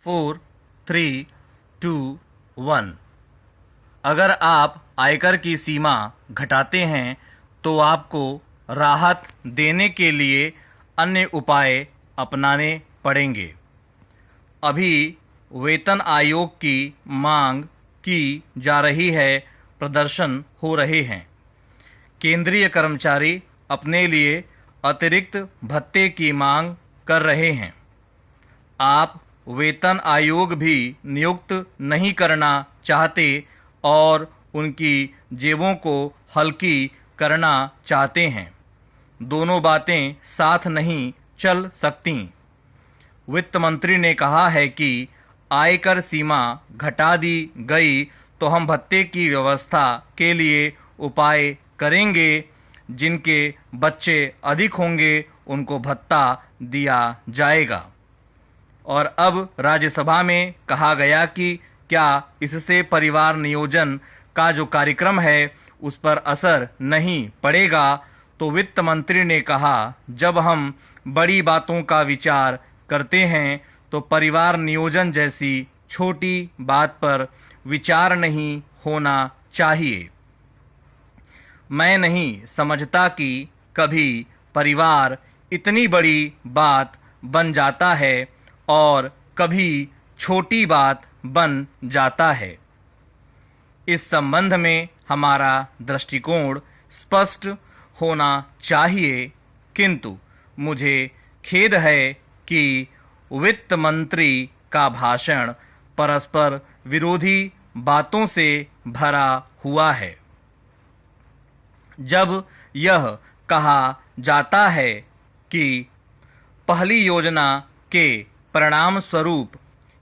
4, 3, 2, 1। अगर आप आयकर की सीमा घटाते हैं तो आपको राहत देने के लिए अन्य उपाय अपनाने पड़ेंगे। अभी वेतन आयोग की मांग की जा रही है, प्रदर्शन हो रहे हैं। केंद्रीय कर्मचारी अपने लिए अतिरिक्त भत्ते की मांग कर रहे हैं। आप वेतन आयोग भी नियुक्त नहीं करना चाहते और उनकी जेबों को हल्की करना चाहते हैं। दोनों बातें साथ नहीं चल सकती। वित्त मंत्री ने कहा है कि आयकर सीमा घटा दी गई तो हम भत्ते की व्यवस्था के लिए उपाय करेंगे। जिनके बच्चे अधिक होंगे उनको भत्ता दिया जाएगा। और अब राज्यसभा में कहा गया कि क्या इससे परिवार नियोजन का जो कार्यक्रम है उस पर असर नहीं पड़ेगा। तो वित्त मंत्री ने कहा, जब हम बड़ी बातों का विचार करते हैं तो परिवार नियोजन जैसी छोटी बात पर विचार नहीं होना चाहिए। मैं नहीं समझता कि कभी परिवार इतनी बड़ी बात बन जाता है और कभी छोटी बात बन जाता है। इस संबंध में हमारा दृष्टिकोण स्पष्ट होना चाहिए, किंतु मुझे खेद है कि वित्त मंत्री का भाषण परस्पर विरोधी बातों से भरा हुआ है। जब यह कहा जाता है कि पहली योजना के परिणाम स्वरूप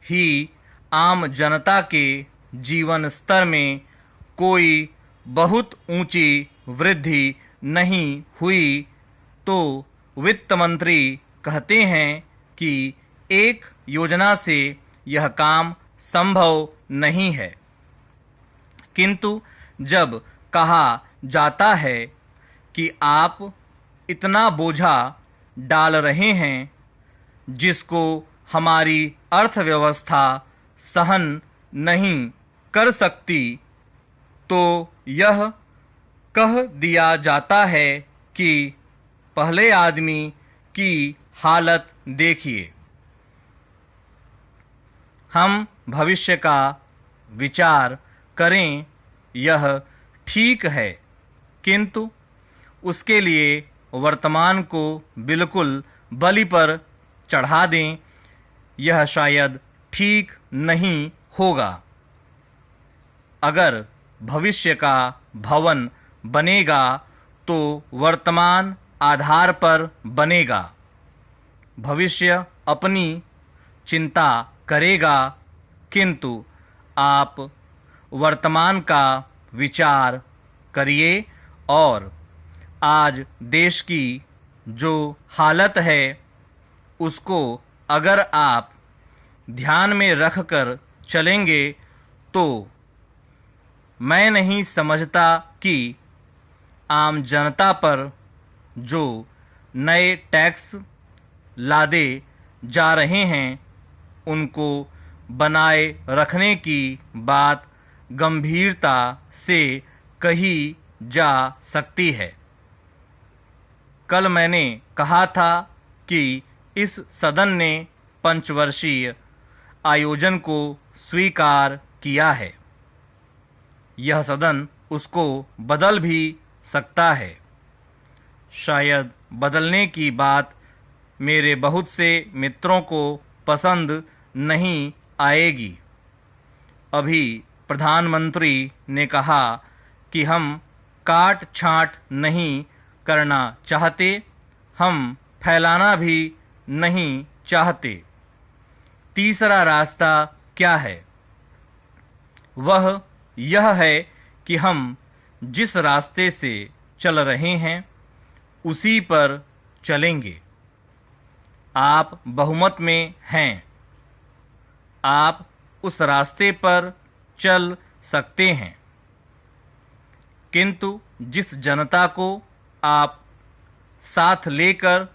ही आम जनता के जीवन स्तर में कोई बहुत ऊंची वृद्धि नहीं हुई, तो वित्त मंत्री कहते हैं कि एक योजना से यह काम संभव नहीं है। किंतु जब कहा जाता है कि आप इतना बोझा डाल रहे हैं जिसको हमारी अर्थव्यवस्था सहन नहीं कर सकती, तो यह कह दिया जाता है कि पहले आदमी की हालत देखिए। हम भविष्य का विचार करें, यह ठीक है, किंतु उसके लिए वर्तमान को बिल्कुल बलि पर चढ़ा दें, यह शायद ठीक नहीं होगा। अगर भविष्य का भवन बनेगा तो वर्तमान आधार पर बनेगा। भविष्य अपनी चिंता करेगा, किंतु आप वर्तमान का विचार करिए और आज देश की जो हालत है उसको अगर आप ध्यान में रखकर चलेंगे तो मैं नहीं समझता कि आम जनता पर जो नए टैक्स लादे जा रहे हैं उनको बनाए रखने की बात गंभीरता से कही जा सकती है। कल मैंने कहा था कि इस सदन ने पंचवर्षीय आयोजन को स्वीकार किया है। यह सदन उसको बदल भी सकता है। शायद बदलने की बात मेरे बहुत से मित्रों को पसंद नहीं आएगी। अभी प्रधानमंत्री ने कहा कि हम काट छांट नहीं करना चाहते, हम फैलाना भी नहीं चाहते। तीसरा रास्ता क्या है? वह यह है कि हम जिस रास्ते से चल रहे हैं उसी पर चलेंगे। आप बहुमत में हैं, आप उस रास्ते पर चल सकते हैं, किंतु जिस जनता को आप साथ लेकर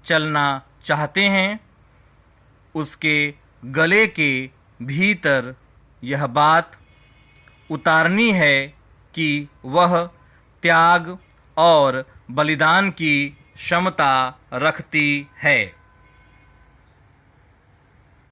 चलना चाहते हैं उसके गले के भीतर यह बात उतारनी है कि वह त्याग और बलिदान की क्षमता रखती है।